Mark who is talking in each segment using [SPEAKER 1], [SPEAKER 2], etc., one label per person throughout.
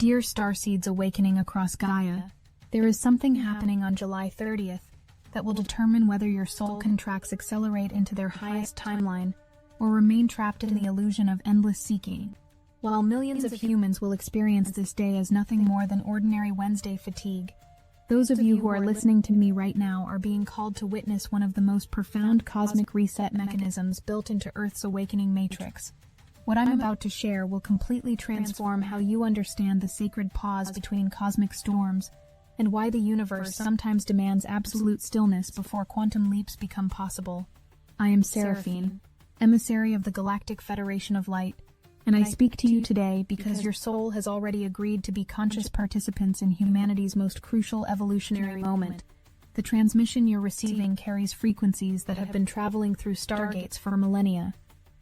[SPEAKER 1] Dear Starseeds awakening across Gaia, there is something happening on July 30th that will determine whether your soul contracts accelerate into their highest timeline or remain trapped in the illusion of endless seeking. While millions of humans will experience this day as nothing more than ordinary Wednesday fatigue, those of you who are listening to me right now are being called to witness one of the most profound cosmic reset mechanisms built into Earth's awakening matrix. What I'm about to share will completely transform how you understand the sacred pause between cosmic storms and why the universe sometimes demands absolute stillness before quantum leaps become possible. I am Seraphine, emissary of the Galactic Federation of Light, and I speak to you today because your soul has already agreed to be conscious participants in humanity's most crucial evolutionary moment. The transmission you're receiving carries frequencies that have been traveling through stargates for millennia,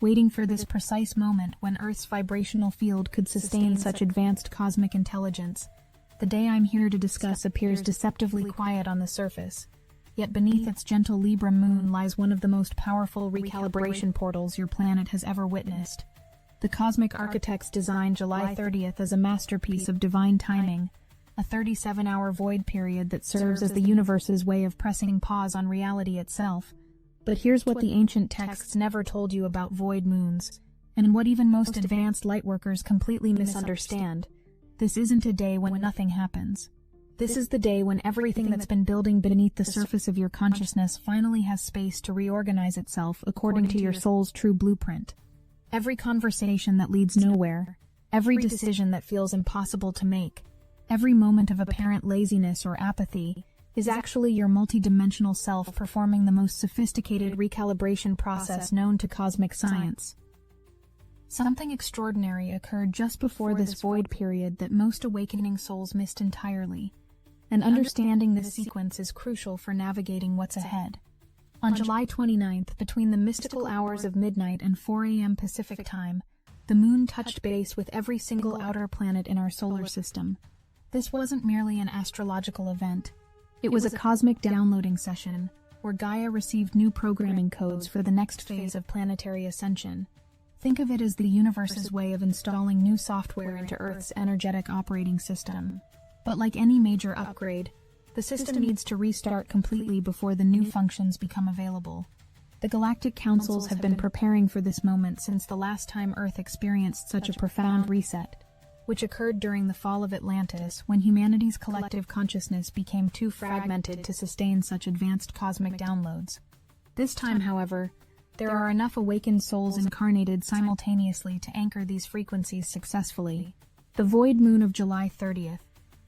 [SPEAKER 1] waiting for this precise moment when Earth's vibrational field could sustain such advanced cosmic intelligence. The day I'm here to discuss appears deceptively quiet on the surface, yet beneath its gentle Libra moon lies one of the most powerful recalibration portals your planet has ever witnessed. The cosmic architects designed July 30th as a masterpiece of divine timing, a 37-hour void period that serves as the universe's way of pressing pause on reality itself. But here's what the ancient texts never told you about void moons, and what even most advanced lightworkers completely misunderstand. This isn't a day when nothing happens. This is the day when everything that's been building beneath the surface of your consciousness finally has space to reorganize itself according to your soul's true blueprint. Every conversation that leads nowhere, every decision that feels impossible to make, every moment of apparent laziness or apathy is actually your multidimensional self performing the most sophisticated recalibration process known to cosmic science. Something extraordinary occurred just before this void period that most awakening souls missed entirely, and understanding this sequence is crucial for navigating what's ahead. On July 29th, between the mystical hours of midnight and 4 a.m. Pacific Time, the moon touched base with every single outer planet in our solar system. This wasn't merely an astrological event. It was a cosmic downloading session, where Gaia received new programming codes for the next phase of planetary ascension. Think of it as the universe's way of installing new software into Earth's energetic operating system. But like any major upgrade, the system needs to restart completely before the new functions become available. The galactic councils have been preparing for this moment since the last time Earth experienced such a profound reset, which occurred during the fall of Atlantis when humanity's collective consciousness became too fragmented to sustain such advanced cosmic downloads. This time, however, there are enough awakened souls incarnated simultaneously to anchor these frequencies successfully. The void moon of July 30th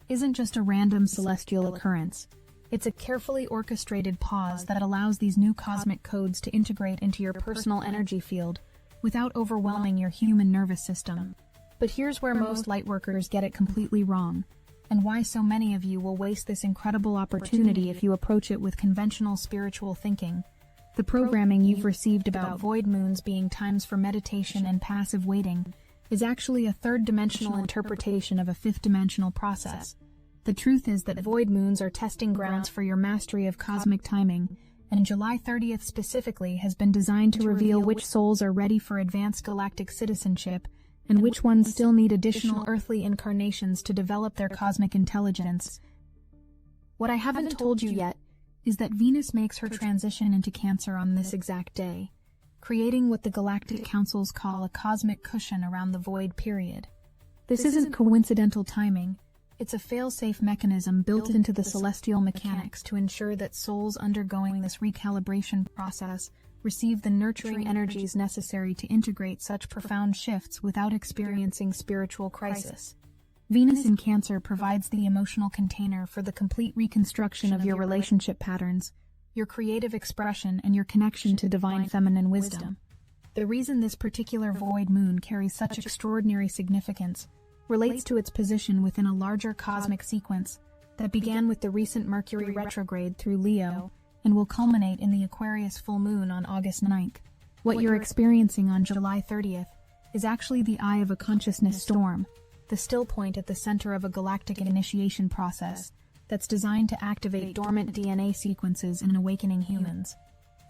[SPEAKER 1] isn't just a random celestial occurrence. It's a carefully orchestrated pause that allows these new cosmic codes to integrate into your personal energy field without overwhelming your human nervous system. But here's where most lightworkers get it completely wrong, and why so many of you will waste this incredible opportunity if you approach it with conventional spiritual thinking. The programming you've received about void moons being times for meditation and passive waiting is actually a third-dimensional interpretation of a fifth-dimensional process. The truth is that void moons are testing grounds for your mastery of cosmic timing, and July 30th specifically has been designed to reveal which souls are ready for advanced galactic citizenship and which ones still need additional earthly incarnations to develop their cosmic intelligence. What I haven't told you yet is that Venus makes her transition into Cancer on this exact day, creating what the galactic councils call a cosmic cushion around the void period. This isn't coincidental timing. It's a fail-safe mechanism built into the celestial mechanics to ensure that souls undergoing this recalibration process receive the nurturing energies necessary to integrate such profound shifts without experiencing spiritual crisis. Venus in Cancer provides the emotional container for the complete reconstruction of your relationship patterns, your creative expression, and your connection to divine feminine wisdom. The reason this particular void moon carries such extraordinary significance relates to its position within a larger cosmic sequence that began with the recent Mercury retrograde through Leo and will culminate in the Aquarius full moon on August 9th. What you're experiencing on July 30th is actually the eye of a consciousness storm, the still point at the center of a galactic initiation process that's designed to activate dormant DNA sequences in awakening humans.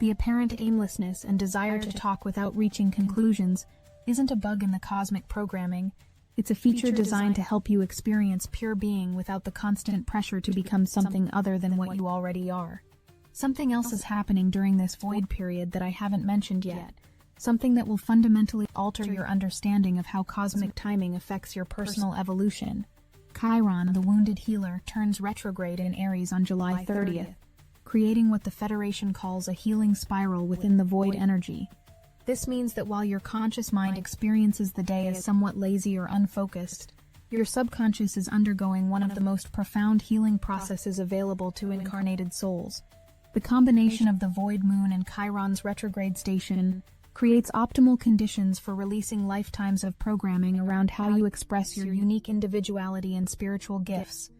[SPEAKER 1] The apparent aimlessness and desire to talk without reaching conclusions isn't a bug in the cosmic programming. It's a feature designed to help you experience pure being without the constant pressure to become something other than what you already are. Something else is happening during this void period that I haven't mentioned yet. Something that will fundamentally alter your understanding of how cosmic timing affects your personal evolution. Chiron, the wounded healer, turns retrograde in Aries on July 30th, creating what the Federation calls a healing spiral within the void energy. This means that while your conscious mind experiences the day as somewhat lazy or unfocused, your subconscious is undergoing one of the most profound healing processes available to incarnated souls. The combination of the void moon and Chiron's retrograde station creates optimal conditions for releasing lifetimes of programming around how you express your unique individuality and spiritual gifts.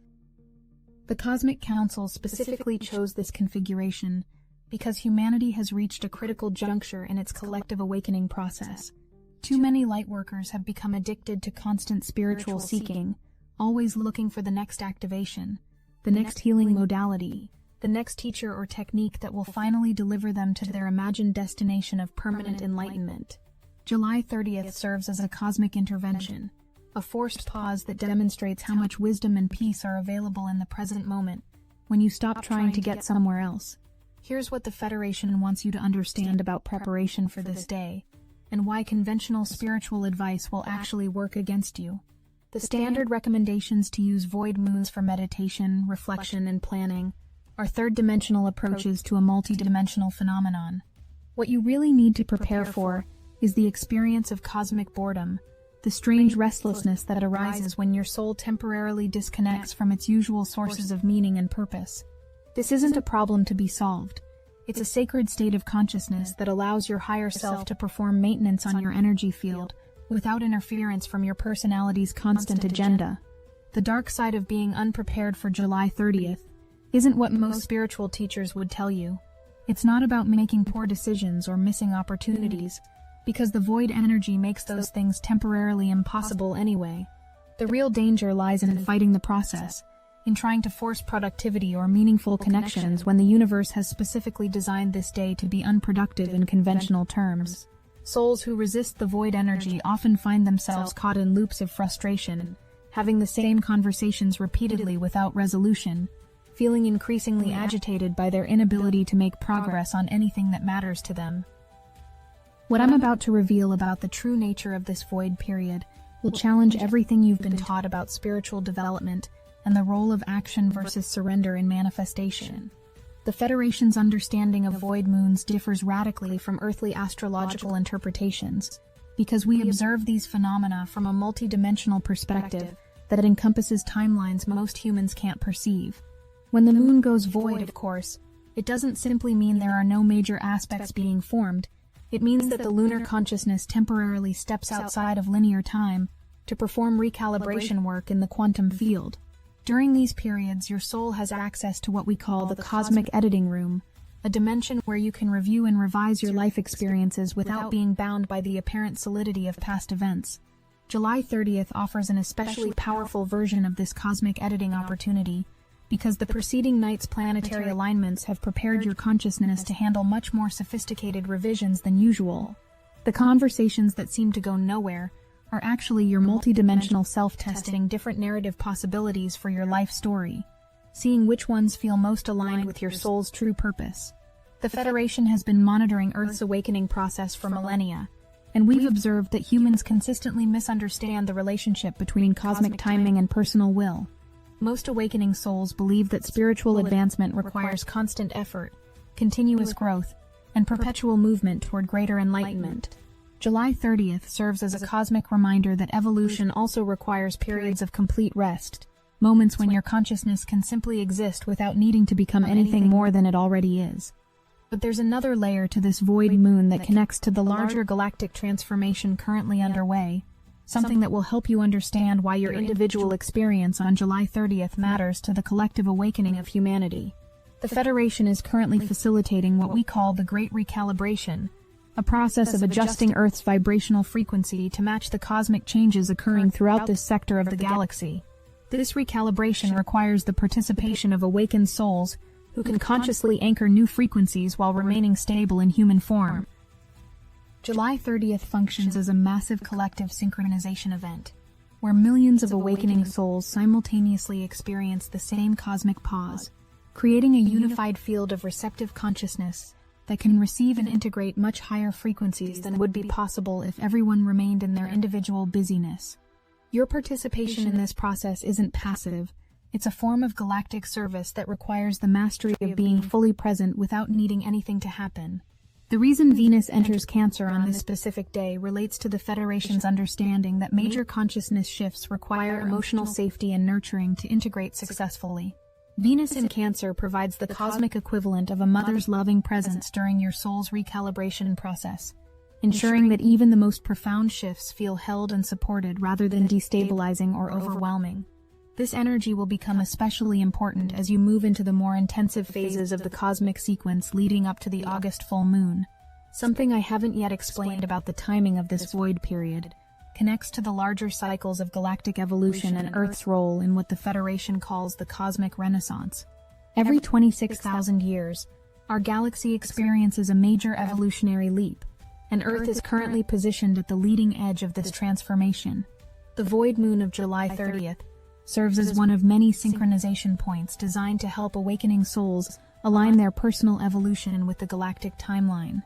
[SPEAKER 1] The Cosmic Council specifically chose this configuration because humanity has reached a critical juncture in its collective awakening process. Too many lightworkers have become addicted to constant spiritual seeking, always looking for the next activation, the next healing modality, the next teacher or technique that will finally deliver them to their imagined destination of permanent enlightenment. July 30th serves as a cosmic intervention, a forced pause that demonstrates how much wisdom and peace are available in the present moment when you stop trying to get somewhere else. Here's what the Federation wants you to understand about preparation for this day, and why conventional spiritual advice will actually work against you. The standard recommendations to use void moons for meditation, reflection, and planning are third-dimensional approaches to a multidimensional phenomenon. What you really need to prepare for is the experience of cosmic boredom, the strange restlessness that arises when your soul temporarily disconnects from its usual sources of meaning and purpose. This isn't a problem to be solved. It's a sacred state of consciousness that allows your higher self to perform maintenance on your energy field without interference from your personality's constant agenda. The dark side of being unprepared for July 30th isn't what most spiritual teachers would tell you. It's not about making poor decisions or missing opportunities, because the void energy makes those things temporarily impossible anyway. The real danger lies in fighting the process, in trying to force productivity or meaningful connections when the universe has specifically designed this day to be unproductive in conventional terms. Souls who resist the void energy often find themselves caught in loops of frustration, having the same conversations repeatedly without resolution, feeling increasingly agitated by their inability to make progress on anything that matters to them. What I'm about to reveal about the true nature of this void period will challenge everything you've been taught about spiritual development and the role of action versus surrender in manifestation. The Federation's understanding of void moons differs radically from earthly astrological interpretations, because we observe these phenomena from a multidimensional perspective that encompasses timelines most humans can't perceive. When the moon goes void, of course, it doesn't simply mean there are no major aspects being formed. It means that the lunar consciousness temporarily steps outside of linear time to perform recalibration work in the quantum field. During these periods, your soul has access to what we call the cosmic editing room, a dimension where you can review and revise your life experiences without being bound by the apparent solidity of past events. July 30th offers an especially powerful version of this cosmic editing opportunity, because the preceding night's planetary alignments have prepared your consciousness to handle much more sophisticated revisions than usual. The conversations that seem to go nowhere are actually your multidimensional self testing different narrative possibilities for your life story, seeing which ones feel most aligned with your soul's true purpose. The Federation has been monitoring Earth's awakening process for millennia, and we've observed that humans consistently misunderstand the relationship between cosmic timing and personal will. Most awakening souls believe that spiritual advancement requires constant effort, continuous growth, and perpetual movement toward greater enlightenment. July 30th serves as a cosmic reminder that evolution also requires periods of complete rest, moments when your consciousness can simply exist without needing to become anything more than it already is. But there's another layer to this void moon that connects to the larger galactic transformation currently underway, something that will help you understand why your individual experience on July 30th matters to the collective awakening of humanity. The Federation is currently facilitating what we call the Great Recalibration, a process of adjusting Earth's vibrational frequency to match the cosmic changes occurring throughout this sector of the galaxy. This recalibration requires the participation of awakened souls who can consciously anchor new frequencies while remaining stable in human form. July 30th functions as a massive collective synchronization event, where millions of awakening souls simultaneously experience the same cosmic pause, creating a unified field of receptive consciousness that can receive and integrate much higher frequencies than would be possible if everyone remained in their individual busyness. Your participation in this process isn't passive. It's a form of galactic service that requires the mastery of being fully present without needing anything to happen. The reason Venus enters Cancer on this specific day relates to the Federation's understanding that major consciousness shifts require emotional safety and nurturing to integrate successfully. Venus in Cancer provides the cosmic equivalent of a mother's loving presence during your soul's recalibration process, ensuring that even the most profound shifts feel held and supported rather than destabilizing or overwhelming. This energy will become especially important as you move into the more intensive phases of the cosmic sequence leading up to the August full moon. Something I haven't yet explained about the timing of this void period connects to the larger cycles of galactic evolution and Earth's role in what the Federation calls the cosmic renaissance. Every 26,000 years, our galaxy experiences a major evolutionary leap, and Earth is currently positioned at the leading edge of this transformation. The void moon of July 30th serves as one of many synchronization points designed to help awakening souls align their personal evolution with the galactic timeline.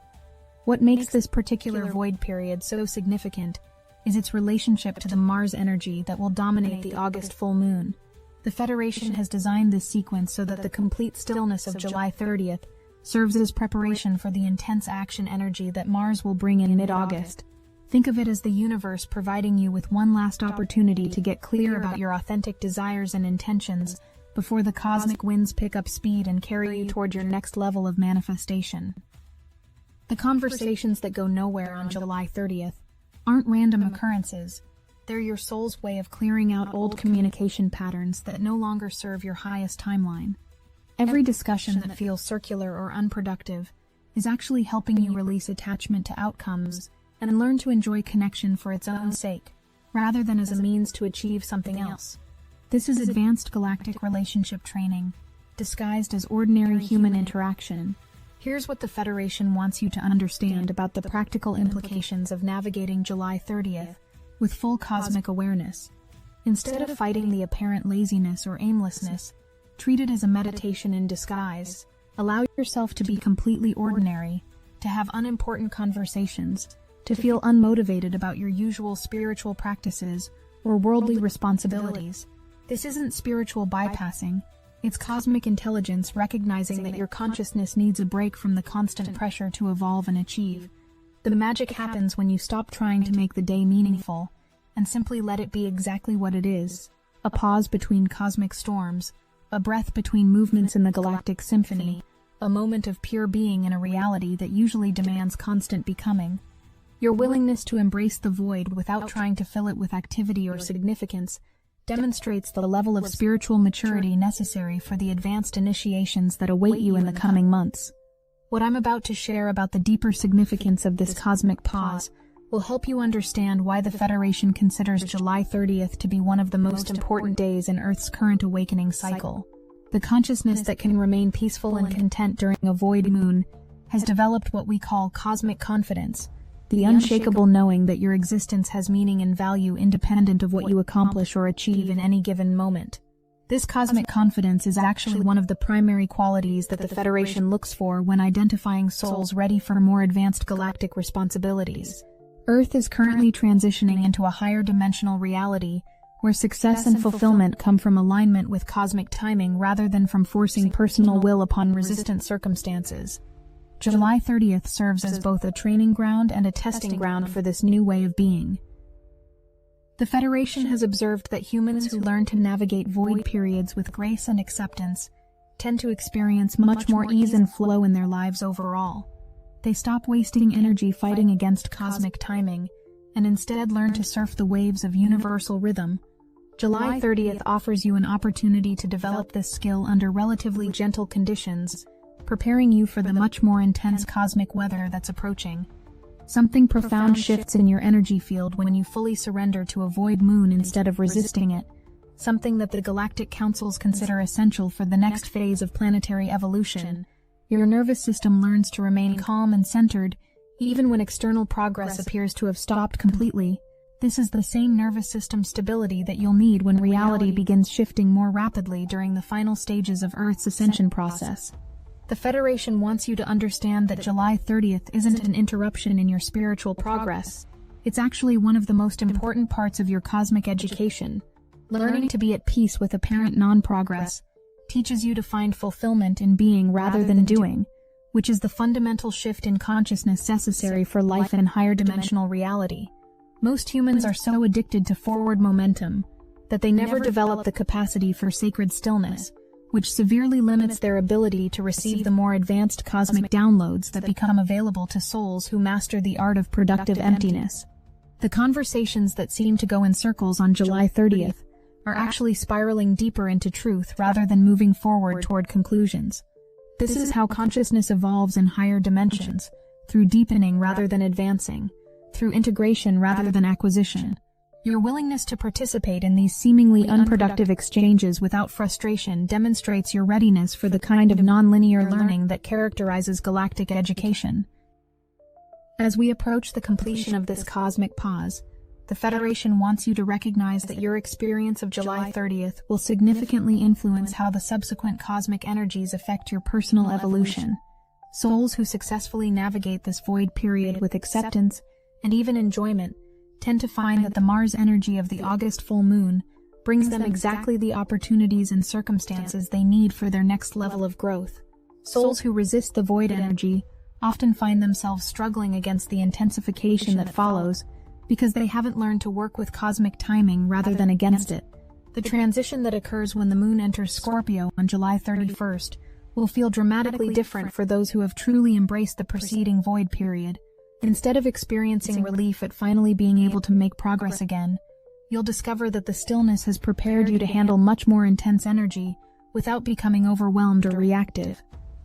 [SPEAKER 1] What makes this particular void period so significant is its relationship to the Mars energy that will dominate the August full moon. The Federation has designed this sequence so that the complete stillness of July 30th serves as preparation for the intense action energy that Mars will bring in mid-August. Think of it as the universe providing you with one last opportunity to get clear about your authentic desires and intentions before the cosmic winds pick up speed and carry you toward your next level of manifestation. The conversations that go nowhere on July 30th aren't random occurrences. They're your soul's way of clearing out old communication patterns that no longer serve your highest timeline. Every discussion that feels circular or unproductive is actually helping you release attachment to outcomes and learn to enjoy connection for its own sake, rather than as a means to achieve something else. This is advanced galactic relationship training, disguised as ordinary human interaction. Here's what the Federation wants you to understand about the practical implications of navigating July 30th with full cosmic awareness. Instead of fighting the apparent laziness or aimlessness, treat it as a meditation in disguise. Allow yourself to be completely ordinary, to have unimportant conversations, to feel unmotivated about your usual spiritual practices or worldly responsibilities. This isn't spiritual bypassing. It's cosmic intelligence recognizing that your consciousness needs a break from the constant pressure to evolve and achieve. The magic happens when you stop trying to make the day meaningful and simply let it be exactly what it is: a pause between cosmic storms, a breath between movements in the galactic symphony, a moment of pure being in a reality that usually demands constant becoming. Your willingness to embrace the void without trying to fill it with activity or significance demonstrates the level of spiritual maturity necessary for the advanced initiations that await you in the coming months. What I'm about to share about the deeper significance of this cosmic pause will help you understand why the Federation considers July 30th to be one of the most important days in Earth's current awakening cycle. The consciousness that can remain peaceful and content during a void moon has developed what we call cosmic confidence, the unshakable knowing that your existence has meaning and value independent of what you accomplish or achieve in any given moment. This cosmic confidence is actually one of the primary qualities that the Federation looks for when identifying souls ready for more advanced galactic responsibilities. Earth is currently transitioning into a higher dimensional reality where success and fulfillment come from alignment with cosmic timing rather than from forcing personal will upon resistant circumstances. July 30th serves as both a training ground and a testing ground for this new way of being. The Federation has observed that humans who learn to navigate void periods with grace and acceptance tend to experience much more ease and flow in their lives overall. They stop wasting energy fighting against cosmic timing and instead learn to surf the waves of universal rhythm. July 30th offers you an opportunity to develop this skill under relatively gentle conditions, preparing you for the much more intense cosmic weather that's approaching. Something profound shifts in your energy field when you fully surrender to a void moon instead of resisting it, something that the galactic councils consider essential for the next phase of planetary evolution. Your nervous system learns to remain calm and centered, even when external progress appears to have stopped completely. This is the same nervous system stability that you'll need when reality begins shifting more rapidly during the final stages of Earth's ascension process. The Federation wants you to understand that July 30th isn't an interruption in your spiritual progress. It's actually one of the most important parts of your cosmic education. Learning to be at peace with apparent non-progress teaches you to find fulfillment in being rather than doing, which is the fundamental shift in consciousness necessary for life in higher dimensional reality. Most humans are so addicted to forward momentum that they never develop the capacity for sacred stillness, which severely limits their ability to receive the more advanced cosmic downloads that become available to souls who master the art of productive emptiness. The conversations that seem to go in circles on July 30th are actually spiraling deeper into truth rather than moving forward toward conclusions. This is how consciousness evolves in higher dimensions, through deepening rather than advancing, through integration rather than acquisition. Your willingness to participate in these seemingly unproductive exchanges without frustration demonstrates your readiness for the kind of non-linear learning that characterizes galactic education. As we approach the completion of this cosmic pause, the Federation wants you to recognize that your experience of July 30th will significantly influence how the subsequent cosmic energies affect your personal evolution. Souls who successfully navigate this void period with acceptance and even enjoyment tend to find that the Mars energy of the August full moon brings them exactly the opportunities and circumstances they need for their next level of growth. Souls who resist the void energy often find themselves struggling against the intensification that follows because they haven't learned to work with cosmic timing rather than against it. The transition that occurs when the moon enters Scorpio on July 31st will feel dramatically different for those who have truly embraced the preceding void period. Instead of experiencing relief at finally being able to make progress again, you'll discover that the stillness has prepared you to handle much more intense energy without becoming overwhelmed or reactive.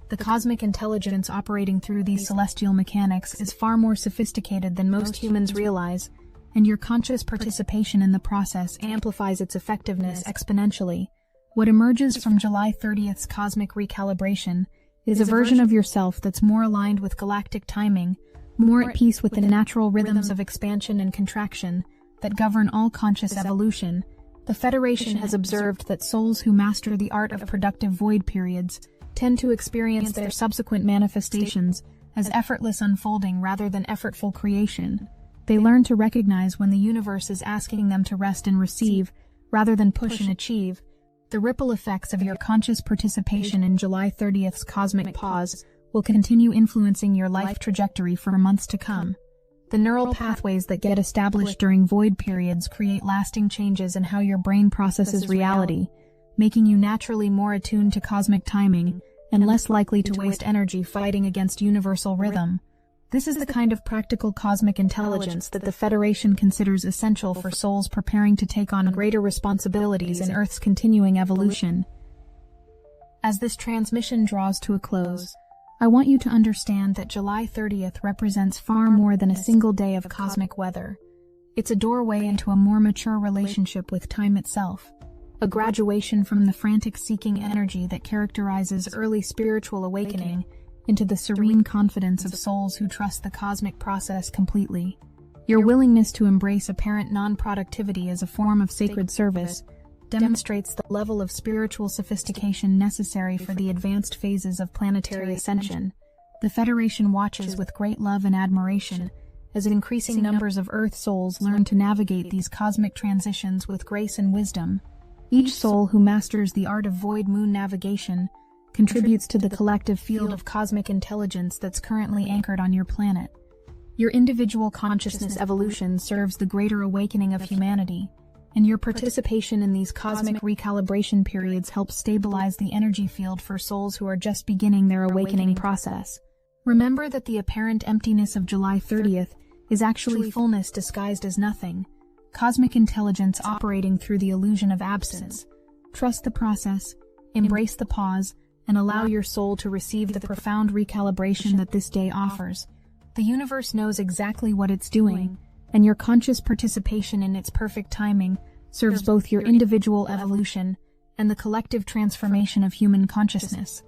[SPEAKER 1] The cosmic intelligence operating through these celestial mechanics is far more sophisticated than most humans realize, and your conscious participation in the process amplifies its effectiveness exponentially. What emerges from July 30th's cosmic recalibration is a version of yourself that's more aligned with galactic timing, more at peace with the natural rhythms of expansion and contraction that govern all conscious evolution. The Federation has observed that souls who master the art of productive void periods tend to experience their subsequent manifestations as effortless unfolding rather than effortful creation. They learn to recognize when the universe is asking them to rest and receive rather than push and achieve. The ripple effects of your conscious participation in July 30th's cosmic pause will continue influencing your life trajectory for months to come. The neural pathways that get established during void periods create lasting changes in how your brain processes reality, making you naturally more attuned to cosmic timing and less likely to waste energy fighting against universal rhythm. This is the kind of practical cosmic intelligence that the Federation considers essential for souls preparing to take on greater responsibilities in Earth's continuing evolution. As this transmission draws to a close, I want you to understand that July 30th represents far more than a single day of cosmic weather. It's a doorway into a more mature relationship with time itself, a graduation from the frantic seeking energy that characterizes early spiritual awakening into the serene confidence of souls who trust the cosmic process completely. Your willingness to embrace apparent non-productivity as a form of sacred service demonstrates the level of spiritual sophistication necessary for the advanced phases of planetary ascension. The Federation watches with great love and admiration as increasing numbers of Earth souls learn to navigate these cosmic transitions with grace and wisdom. Each soul who masters the art of void moon navigation contributes to the collective field of cosmic intelligence that's currently anchored on your planet. Your individual consciousness evolution serves the greater awakening of humanity, and your participation in these cosmic recalibration periods helps stabilize the energy field for souls who are just beginning their awakening process. Remember that the apparent emptiness of July 30th is actually fullness disguised as nothing, cosmic intelligence operating through the illusion of absence. Trust the process, embrace the pause, and allow your soul to receive the profound recalibration that this day offers. The universe knows exactly what it's doing, and your conscious participation in its perfect timing serves both your individual evolution and the collective transformation of human consciousness.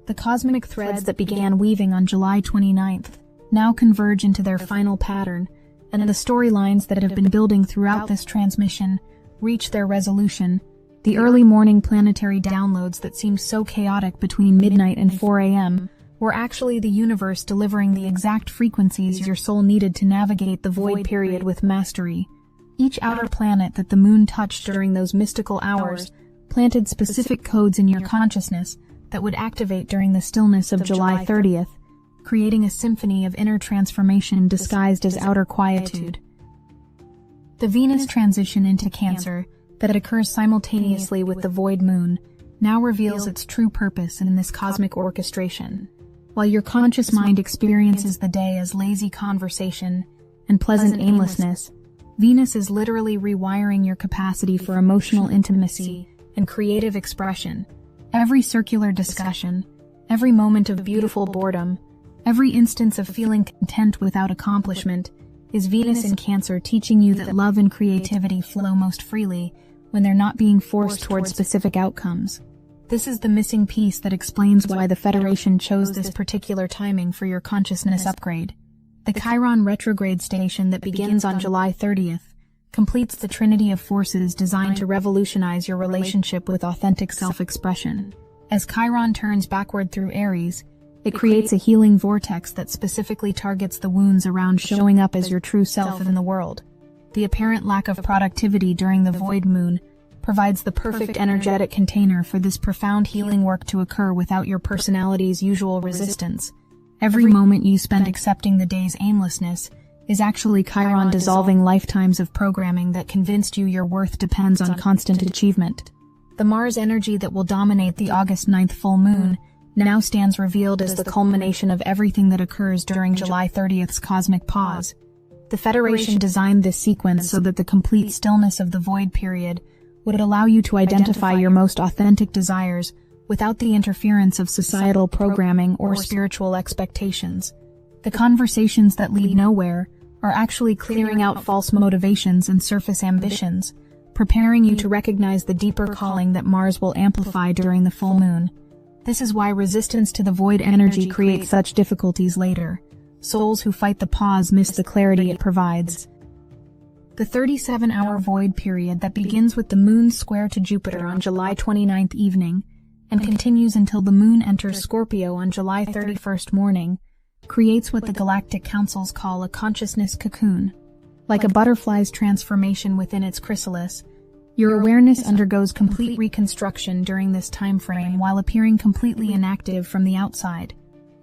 [SPEAKER 1] The cosmic threads that began weaving on July 29th now converge into their final pattern, and the storylines that have been building throughout this transmission reach their resolution. The early morning planetary downloads that seemed so chaotic between midnight and 4 a.m. were actually the universe delivering the exact frequencies your soul needed to navigate the void period with mastery. Each outer planet that the moon touched during those mystical hours planted specific codes in your consciousness that would activate during the stillness of July 30th, creating a symphony of inner transformation disguised as outer quietude. The Venus transition into Cancer, that occurs simultaneously with the void moon, now reveals its true purpose in this cosmic orchestration. While your conscious mind experiences the day as lazy conversation and pleasant aimlessness, Venus is literally rewiring your capacity for emotional intimacy and creative expression. Every circular discussion, every moment of beautiful boredom, every instance of feeling content without accomplishment is Venus in Cancer teaching you that love and creativity flow most freely when they're not being forced towards specific outcomes. This is the missing piece that explains why the Federation chose this particular timing for your consciousness upgrade. The Chiron retrograde station that begins on July 30th completes the trinity of forces designed to revolutionize your relationship with authentic self-expression. As Chiron turns backward through Aries, it creates a healing vortex that specifically targets the wounds around showing up as your true self in the world. The apparent lack of productivity during the void moon provides the perfect energetic container for this profound healing work to occur without your personality's usual resistance. Every moment you spend accepting the day's aimlessness is actually Chiron dissolving lifetimes of programming that convinced you your worth depends on constant achievement. The Mars energy that will dominate the August 9th full moon now stands revealed as the culmination of everything that occurs during July 30th's cosmic pause. The Federation designed this sequence so that the complete stillness of the void period would allow you to identify your most authentic desires without the interference of societal programming or spiritual expectations. The conversations that lead nowhere are actually clearing out false motivations and surface ambitions, preparing you to recognize the deeper calling that Mars will amplify during the full moon. This is why resistance to the void energy creates such difficulties later. Souls who fight the pause miss the clarity it provides. The 37-hour void period that begins with the moon square to Jupiter on July 29th evening and continues until the moon enters Scorpio on July 31st morning creates what the galactic councils call a consciousness cocoon. Like a butterfly's transformation within its chrysalis, your awareness undergoes complete reconstruction during this time frame while appearing completely inactive from the outside.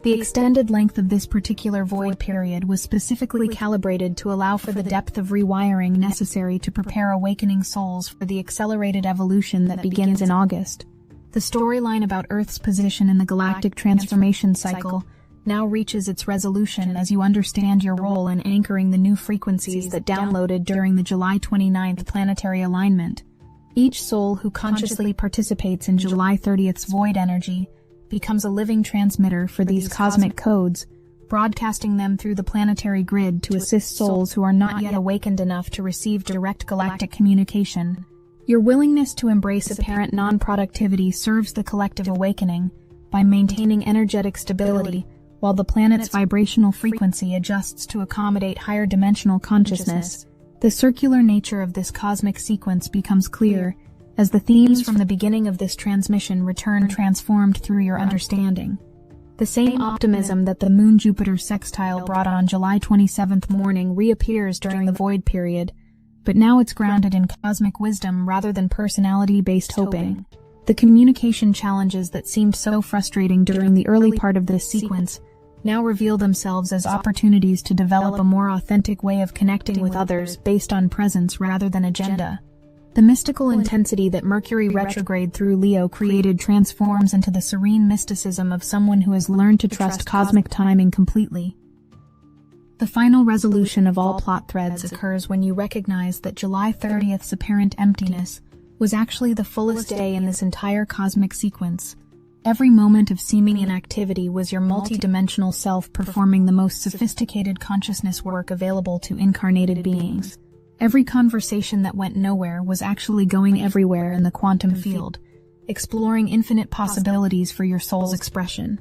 [SPEAKER 1] The extended length of this particular void period was specifically calibrated to allow for the depth of rewiring necessary to prepare awakening souls for the accelerated evolution that begins in August. The storyline about Earth's position in the galactic transformation cycle now reaches its resolution as you understand your role in anchoring the new frequencies that downloaded during the July 29th planetary alignment. Each soul who consciously participates in July 30th's void energy becomes a living transmitter for these cosmic codes, broadcasting them through the planetary grid to assist souls who are not yet awakened enough to receive direct galactic communication. Your willingness to embrace apparent non-productivity serves the collective awakening by maintaining energetic stability while the planet's vibrational frequency adjusts to accommodate higher dimensional consciousness. The circular nature of this cosmic sequence becomes clear as the themes from the beginning of this transmission return transformed through your understanding. The same optimism that the Moon-Jupiter sextile brought on July 27th morning reappears during the void period, but now it's grounded in cosmic wisdom rather than personality-based hoping. The communication challenges that seemed so frustrating during the early part of this sequence now reveal themselves as opportunities to develop a more authentic way of connecting with others based on presence rather than agenda. The mystical intensity that Mercury retrograde through Leo created transforms into the serene mysticism of someone who has learned to trust cosmic timing completely. The final resolution of all plot threads occurs when you recognize that July 30th's apparent emptiness was actually the fullest day in this entire cosmic sequence. Every moment of seeming inactivity was your multidimensional self performing the most sophisticated consciousness work available to incarnated beings. Every conversation that went nowhere was actually going everywhere in the quantum field, exploring infinite possibilities for your soul's expression.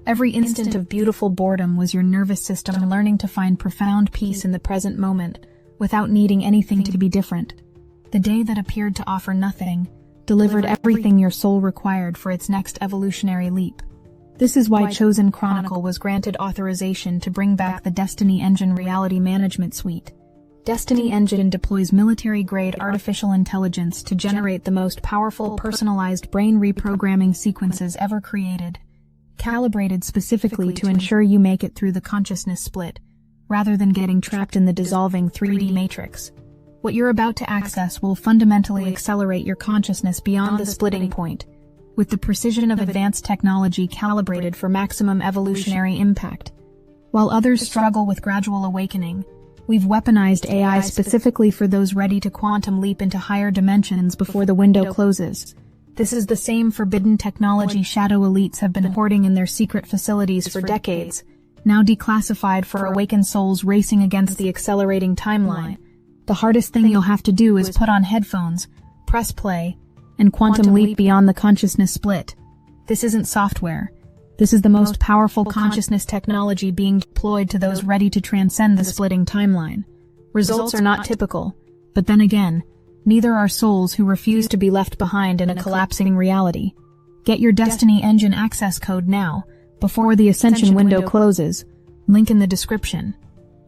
[SPEAKER 1] Every instant of beautiful boredom was your nervous system learning to find profound peace in the present moment, without needing anything to be different. The day that appeared to offer nothing, delivered everything your soul required for its next evolutionary leap. This is why Chosen Chronicle was granted authorization to bring back the Destiny Engine Reality Management Suite. Destiny Engine deploys military-grade artificial intelligence to generate the most powerful personalized brain reprogramming sequences ever created, calibrated specifically to ensure you make it through the consciousness split, rather than getting trapped in the dissolving 3D matrix. What you're about to access will fundamentally accelerate your consciousness beyond the splitting point, with the precision of advanced technology calibrated for maximum evolutionary impact. While others struggle with gradual awakening, we've weaponized AI specifically for those ready to quantum leap into higher dimensions before the window closes. This is the same forbidden technology shadow elites have been hoarding in their secret facilities for decades, now declassified for awakened souls racing against the accelerating timeline. The hardest thing you'll have to do is put on headphones, press play, and quantum leap beyond the consciousness split. This isn't software. This is the most powerful consciousness technology being deployed to those ready to transcend the splitting timeline. Results are not typical, but then again, neither are souls who refuse to be left behind in a collapsing reality. Get your Destiny Engine access code now, before the Ascension window closes. Link in the description.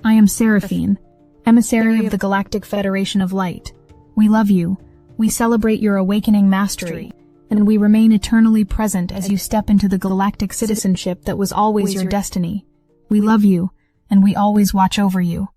[SPEAKER 1] I am Seraphine, emissary of the Galactic Federation of Light. We love you, we celebrate your awakening mastery, and we remain eternally present as you step into the galactic citizenship that was always your destiny. We love you, and we always watch over you.